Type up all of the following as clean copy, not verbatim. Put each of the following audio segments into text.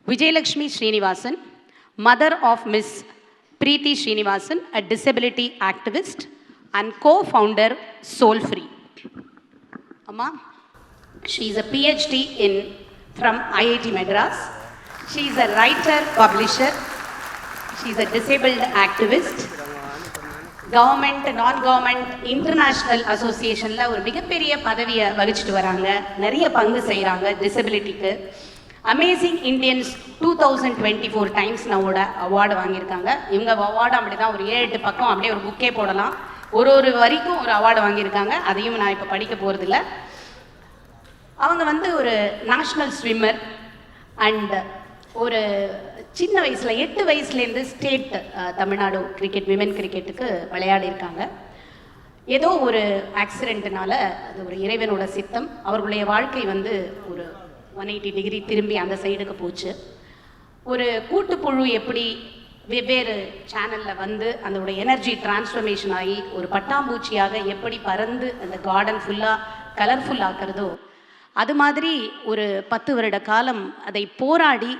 Vijayalakshmi Srinivasan, mother of Miss Preeti Srinivasan, a disability activist and co-founder Soul Free. Amma, she is a PhD from IIT Madras. She is a writer, publisher. She is a disabled activist. Government நான் government international அசோசியேஷனில் ஒரு மிகப்பெரிய பதவியை வகிச்சுட்டு வராங்க. நிறைய பங்கு செய்கிறாங்க டிசபிலிட்டிக்கு. Amazing Indians 2024 times நம்மோட award வாங்கியிருக்காங்க. இவங்க அவார்டு அப்படி தான் ஒரு 7-8 பக்கம் அப்படியே ஒரு புக்கே போடலாம். ஒரு வரைக்கும் ஒரு அவார்டு வாங்கியிருக்காங்க. அதையும் நான் இப்போ படிக்க போகிறதில்ல. அவங்க ஒரு நேஷ்னல் ஸ்விம்மர் அண்ட் ஒரு சின்ன வயசில் 8 வயசுலேருந்து ஸ்டேட் தமிழ்நாடு கிரிக்கெட் விமென் கிரிக்கெட்டுக்கு விளையாடி இருக்காங்க. ஏதோ ஒரு ஆக்சிடென்ட்னால அது ஒரு இறைவனோட சித்தம். அவர்களுடைய வாழ்க்கை ஒரு 180 டிகிரி திரும்பி அந்த சைடுக்கு போச்சு. ஒரு கூட்டுப்புழு எப்படி வெவ்வேறு சேனலில் அதோட எனர்ஜி டிரான்ஸ்ஃபர்மேஷன் ஆகி ஒரு பட்டாம்பூச்சியாக எப்படி பறந்து அந்த கார்டன் ஃபுல்லாக கலர்ஃபுல் ஆக்கிறதோ அது மாதிரி ஒரு 10 வருட காலம் அதை போராடி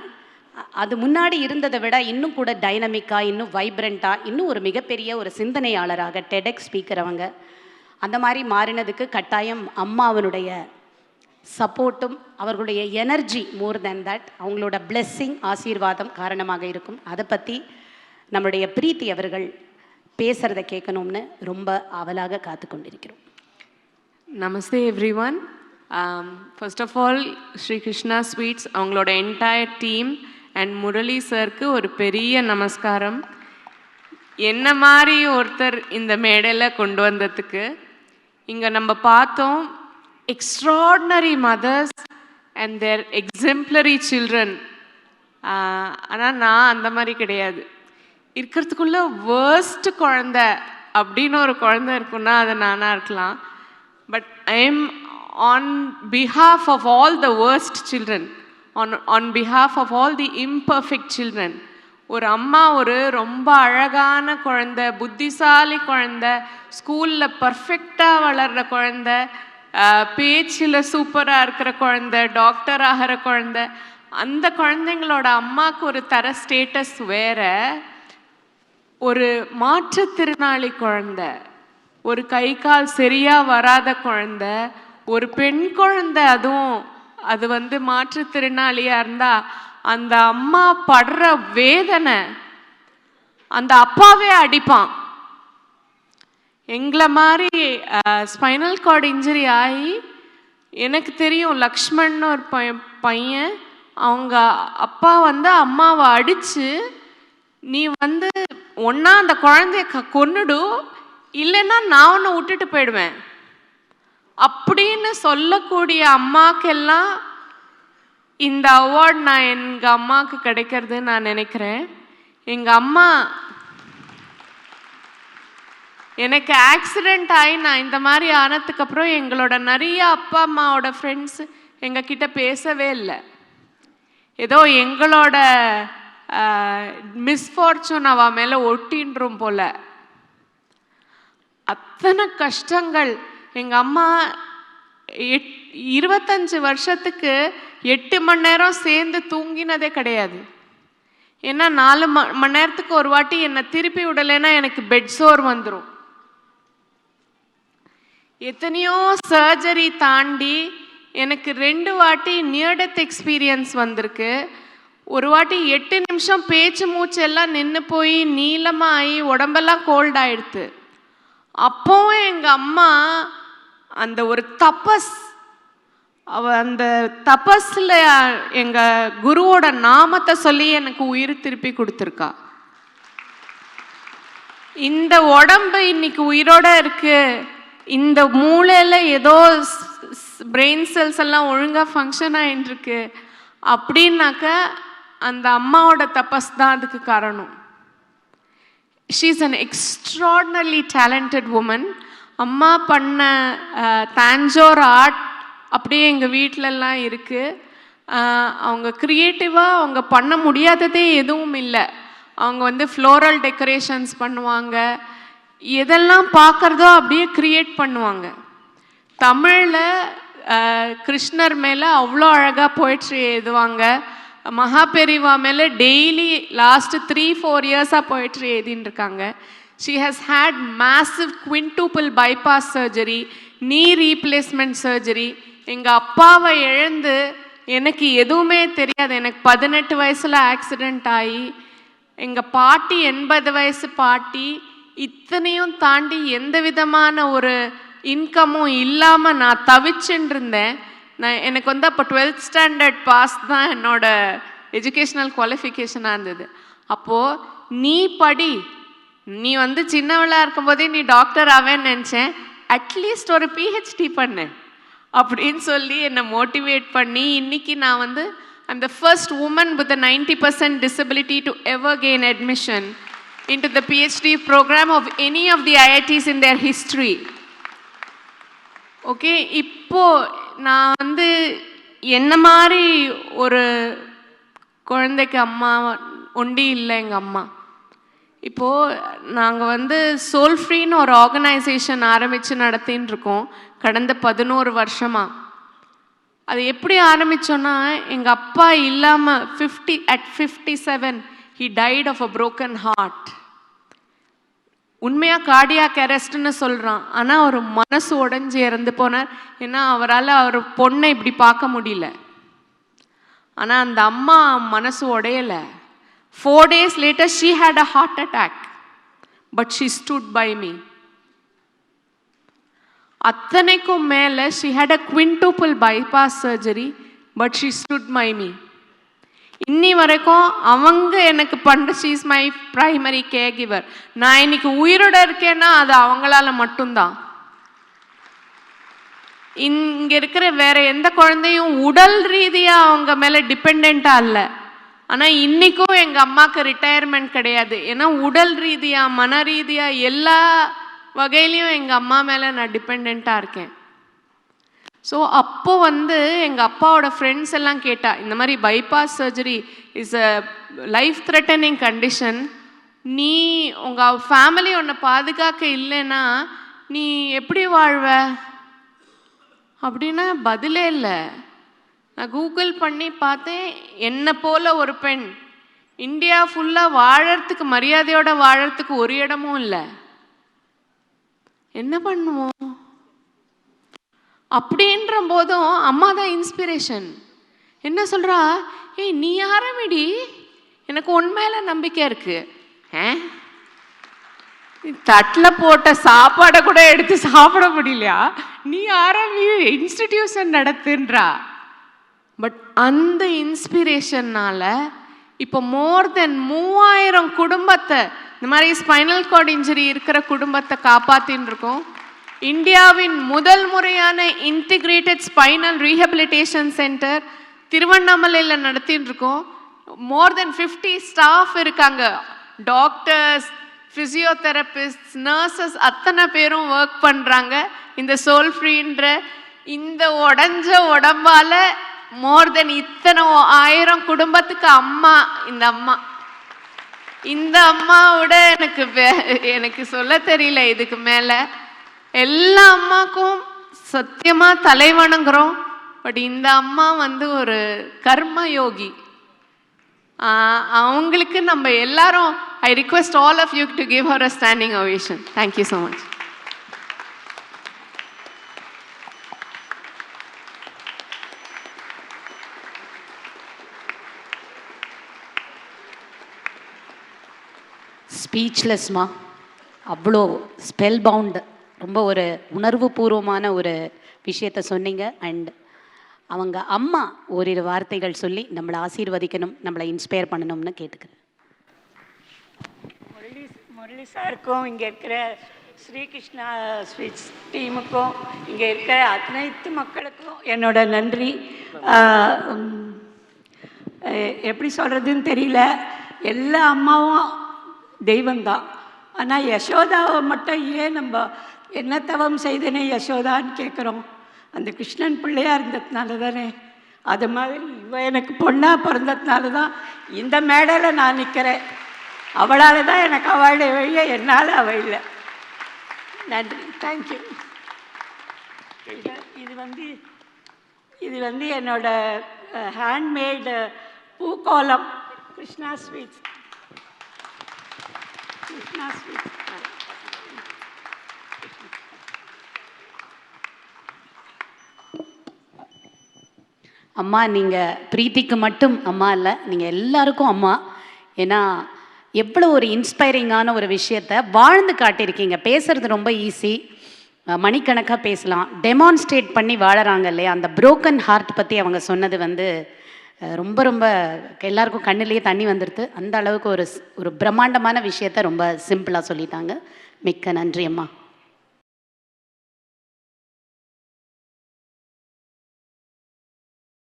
அது முன்னாடி இருந்ததை விட இன்னும் கூட டைனமிக்காக, இன்னும் வைப்ரண்ட்டாக, இன்னும் ஒரு மிகப்பெரிய ஒரு சிந்தனையாளராக டெடெக்ஸ் ஸ்பீக்கர் அவங்க அந்த மாதிரி மாறினதுக்கு கட்டாயம் அம்மாவனுடைய சப்போர்ட்டும் அவர்களுடைய எனர்ஜி மோர் தேன் தட் அவங்களோட பிளெஸ்ஸிங் ஆசீர்வாதம் காரணமாக இருக்கும். அதை பற்றி நம்முடைய பிரீத்தி அவர்கள் பேசுகிறத கேட்கணும்னு ரொம்ப ஆவலாக காத்து கொண்டிருக்கிறோம். Namaste everyone. First of all Sri Krishna sweets அவங்களோட என்டையர் டீம் அண்ட் முரளி சருக்கு ஒரு பெரிய நமஸ்காரம். என்ன மாதிரி ஒருத்தர் இந்த மேடையில் கொண்டு வந்ததுக்கு. இங்கே நம்ம பார்த்தோம் extraordinary mothers and their exemplary children. ஆனால் நான் அந்த மாதிரி கிடையாது. இருக்கிறதுக்குள்ள வேர்ஸ்ட் குழந்தை அப்படின்னு ஒரு குழந்தை இருக்குன்னா அது நானாக இருக்கலாம். But I am on behalf of all the worst children, on behalf of all the imperfect children. ஒரு அம்மா ஒரு ரொம்ப அழகான குழந்தை, புத்திசாலி குழந்தை, ஸ்கூலில் பர்ஃபெக்டாக வளர்கிற குழந்தை, பேச்சில் சூப்பராக இருக்கிற குழந்தை, டாக்டர் ஆகிற குழந்தை, அந்த குழந்தைங்களோட அம்மாவுக்கு ஒரு தர ஸ்டேட்டஸ் வேற. ஒரு மாற்றுத்திறனாளி குழந்தை, ஒரு கை கால் சரியாக வராத குழந்தை, ஒரு பெண் குழந்தை, அதுவும் அது மாற்றுத்திறனாளியாக இருந்தால் அந்த அம்மா படுற வேதனை அந்த அப்பாவே அடிப்பான். எங்களை மாதிரி ஸ்பைனல் கார்டு இன்ஜுரி ஆகி எனக்கு தெரியும் லக்ஷ்மண்னு ஒரு பையன், அவங்க அப்பா அம்மாவை அடித்து நீ ஒன்றா அந்த குழந்தைய கொன்னுடு இல்லைன்னா நான் ஒன்று விட்டுட்டு போயிடுவேன் அப்படின்னு சொல்லக்கூடிய அம்மாக்கெல்லாம் இந்த அவார்ட் நான் எங்கள் அம்மாவுக்கு கிடைக்கிறதுன்னு நான் நினைக்கிறேன். எங்கள் அம்மா எனக்கு ஆக்சிடெண்ட் ஆகி நான் இந்த மாதிரி ஆனதுக்கப்புறம் எங்களோட நிறைய அப்பா அம்மாவோட ஃப்ரெண்ட்ஸ் எங்ககிட்ட பேசவே இல்லை. ஏதோ எங்களோட மிஸ்ஃபார்ச்சூன் அவ மேலே ஒட்டின்றோம் போல. அத்தனை கஷ்டங்கள். எங்கள் அம்மா 25 வருஷத்துக்கு 8 மணி நேரம் சேர்ந்து தூங்கினதே கிடையாது. ஏன்னா 4 மணி நேரத்துக்கு ஒரு வாட்டி என்னை திருப்பி விடலைன்னா எனக்கு பெட் சோர் வந்துடும். எத்தனையோ சர்ஜரி தாண்டி எனக்கு 2 வாட்டி நியர் டெத் எக்ஸ்பீரியன்ஸ் வந்திருக்கு. ஒரு வாட்டி 8 நிமிஷம் பேச்சு மூச்சு எல்லாம் நின்று போய் நீளமாகி உடம்பெல்லாம் கோல்ட் ஆயிடுது. அப்போவும் எங்கள் அம்மா அந்த ஒரு தபஸ், அந்த தபஸில் எங்கள் குருவோட நாமத்தை சொல்லி எனக்கு உயிர் திருப்பி கொடுத்துருக்கா. இந்த உடம்பு இன்னைக்கு உயிரோட இருக்கு, இந்த மூளையில் ஏதோ பிரெயின் செல்ஸ் எல்லாம் ஒழுங்காக ஃபங்க்ஷன் ஆகிட்டு இருக்கு அப்படின்னாக்க அந்த அம்மாவோட தபஸ் தான் அதுக்கு காரணம். She is an extraordinarily talented woman. அம்மா பண்ண தாஞ்சோர் ஆர்ட் அப்படியே எங்கள் வீட்டிலலாம் இருக்குது. அவங்க க்ரியேட்டிவாக அவங்க பண்ண முடியாததே எதுவும் இல்லை. அவங்க ஃப்ளோரல் டெக்கரேஷன்ஸ் பண்ணுவாங்க, எதெல்லாம் பார்க்குறதோ அப்படியே க்ரியேட் பண்ணுவாங்க. தமிழில் கிருஷ்ணர் மேலே அவ்வளோ அழகாக போய்ட்ரி எழுதுவாங்க. மகாபெரிவா மேலே டெய்லி லாஸ்ட் 3-4 இயர்ஸாக போயிட்ரி எழுதின்னு இருக்காங்க. She has had massive quintuple bypass surgery, knee replacement surgery. எங்கள் அப்பாவை இழந்து எனக்கு எதுவுமே தெரியாது. எனக்கு 18 வயசில் ஆக்சிடெண்ட் ஆகி, எங்கள் பாட்டி 80 வயசு பாட்டி, இத்தனையும் தாண்டி எந்த விதமான ஒரு இன்கமும் இல்லாமல் நான் தவிச்சுன்னு இருந்தேன். எனக்கு வந்து அப்போ 12th ஸ்டாண்டர்ட் பாஸ் தான் என்னோட எஜுகேஷ்னல் குவாலிஃபிகேஷனாக இருந்தது. அப்போது நீ படி, நீ வந்து சின்னவளாக இருக்கும்போதே நீ டாக்டர் ஆவேன்னு நினச்சேன், அட்லீஸ்ட் ஒரு பிஹெச்டி பண்ணு அப்படின்னு சொல்லி என்னை மோட்டிவேட் பண்ணி இன்னைக்கு நான் வந்து I'm the first woman with a 90% disability to ever gain admission into the PhD program of any of the IITs in their history. Okay, இப்போ நான் வந்து என்ன மாதிரி ஒரு குழந்தைக்கு அம்மா ஒண்டி இல்லை எங்கள் அம்மா. இப்போது நாங்கள் வந்து சோல் ஃப்ரீன்னு ஒரு ஆர்கனைசேஷன் ஆரம்பித்து நடத்தின்னு இருக்கோம் கடந்த 11 வருஷமாக. அது எப்படி ஆரம்பித்தோன்னா, எங்கள் அப்பா இல்லாமல் at 57 he died of a broken heart. உண்மையாக கார்டியாக் அரெஸ்ட்னு சொல்கிறான், ஆனால் அவர் மனசு உடைஞ்சி இறந்து போனார். ஏன்னா அவரால் அவர் பொண்ணை இப்படி பார்க்க முடியல. ஆனால் அந்த அம்மா மனசு உடையலை. 4 days later she had a heart attack, but she stood by me. அத்தனைக்கும் மேலே she had a quintuple bypass surgery, but she stood by me. இன்னி வரைக்கும் அவங்க எனக்கு பண்ணுற she is my primary caregiver. நான் இன்னைக்கு உயிரோட இருக்கேன்னா அது அவங்களால மட்டும்தான். இங்கே இருக்கிற வேற எந்த குழந்தையும் உடல் ரீதியாக அவங்க மேலே டிபெண்ட்டாக இல்லை. ஆனால் இன்றைக்கும் எங்கள் அம்மாவுக்கு ரிட்டையர்மெண்ட் கிடையாது. ஏன்னா உடல் ரீதியாக மன ரீதியாக எல்லா வகையிலையும் எங்கள் அம்மா மேலே நான் டிபெண்ட்டாக இருக்கேன். ஸோ அப்போ வந்து எங்கள் அப்பாவோட ஃப்ரெண்ட்ஸ் எல்லாம் கேட்டா, இந்த மாதிரி bypass surgery is a life threatening condition, நீ உங்கள் ஃபேமிலி உன்னை பாதுகாக்க இல்லைன்னா நீ எப்படி வாழ்வ அப்படின்னா பதிலே இல்லை. நான் கூகுள் பண்ணி பார்த்தேன், என்னை போல ஒரு பெண் இந்தியா ஃபுல்லாக வாழறதுக்கு மரியாதையோட வாழறதுக்கு ஒரு இடமும் இல்லை. என்ன பண்ணுவோம்? அப்படின்ற போதும் அம்மா தான் இன்ஸ்பிரேஷன். என்ன சொல்கிறா, ஏய் நீ ஆரம்பிடி, எனக்கு உண்மையில நம்பிக்கை இருக்கு. தட்டில் போட்ட சாப்பாடை கூட எடுத்து சாப்பிட முடியலையா, நீ ஆரம்பி இன்ஸ்டிடியூஷன் நடத்துன்றா. பட் அந்த இன்ஸ்பிரேஷன்னால இப்போ மோர் தென் 3000 குடும்பத்தை, இந்த மாதிரி ஸ்பைனல் கார்டு இன்ஜுரி இருக்கிற குடும்பத்தை காப்பாற்றின்னு இருக்கோம். இந்தியாவின் முதல் முறையான இன்டிகிரேட்டட் ஸ்பைனல் ரீஹபிலிட்டேஷன் சென்டர் திருவண்ணாமலையில் நடத்தின்னு இருக்கோம். மோர் தென் 50 ஸ்டாஃப் இருக்காங்க, டாக்டர்ஸ், ஃபிசியோதெரபிஸ்ட், நர்சஸ், அத்தனை பேரும் ஒர்க் பண்ணுறாங்க. இந்த சோல் ஃப்ரீன்ற இந்த உடஞ்ச உடம்பால மோர் தென் இத்தனை 1000 குடும்பத்துக்கு அம்மா. இந்த அம்மாவோட எனக்கு சொல்ல தெரியல இதுக்கு மேலே. எல்லா அம்மாக்கும் சத்தியமாக தலை வணங்குறோம். பட் இந்த அம்மா வந்து ஒரு கர்ம யோகி. அவங்களுக்கு நம்ம எல்லாரும், I request all of you to give her a standing ovation. Thank you so much. ஸ்பீச்லெஸ்மா, அவ்வளோ ஸ்பெல் பவுண்ட், ரொம்ப ஒரு உணர்வு பூர்வமான ஒரு விஷயத்த சொன்னீங்க. அண்ட் அவங்க அம்மா ஓரிரு வார்த்தைகள் சொல்லி நம்மளை ஆசீர்வதிக்கணும், நம்மளை இன்ஸ்பயர் பண்ணணும்னு கேட்டுக்கிறேன். முரளி சாருக்கும் இங்கே இருக்கிற ஸ்ரீகிருஷ்ணா ஸ்வீட்ஸ் டீமுக்கும் இங்கே இருக்கிற அனைத்து மக்களுக்கும் என்னோட நன்றி. எப்படி சொல்கிறதுன்னு தெரியல. எல்லா அம்மாவும் தெய்வந்தான். ஆனால் யசோதாவை மட்டும் ஏன் நம்ம என்ன தவம் செய்தனே யசோதான்னு கேட்குறோம்? அந்த கிருஷ்ணன் பிள்ளையாக இருந்ததுனால தானே. அது மாதிரி இவ எனக்கு பொண்ணாக பிறந்ததுனால தான் இந்த மேடையில் நான் நிற்கிறேன். அவளால் தான் எனக்கு அவளுடைய வழியை, என்னால் அவள் இல்லை. நன்றி, தேங்க்யூ. இது வந்து என்னோட ஹேண்ட்மேடு பூக்கோலம் கிருஷ்ணா ஸ்வீட்ஸ். கிருஷ்ணா ஸ்வீட்ஸ். அம்மா நீங்கள் பிரீத்திக்கு மட்டும் அம்மா இல்லை, நீங்கள் எல்லாருக்கும் அம்மா. ஏன்னா எவ்வளோ ஒரு இன்ஸ்பைரிங்கான ஒரு விஷயத்தை வாழ்ந்து காட்டியிருக்கீங்க. பேசுகிறது ரொம்ப ஈஸி, மணிக்கணக்காக பேசலாம். டெமான்ஸ்ட்ரேட் பண்ணி வாழறாங்க இல்லையா, அந்த புரோக்கன் ஹார்ட் பற்றி அவங்க சொன்னது வந்து ரொம்ப ரொம்ப எல்லாருக்கும் கண்ணிலேயே தண்ணி வந்துடுது. அந்த அளவுக்கு ஒரு பிரம்மாண்டமான விஷயத்த ரொம்ப சிம்பிளாக சொல்லிட்டாங்க. மிக்க நன்றி அம்மா.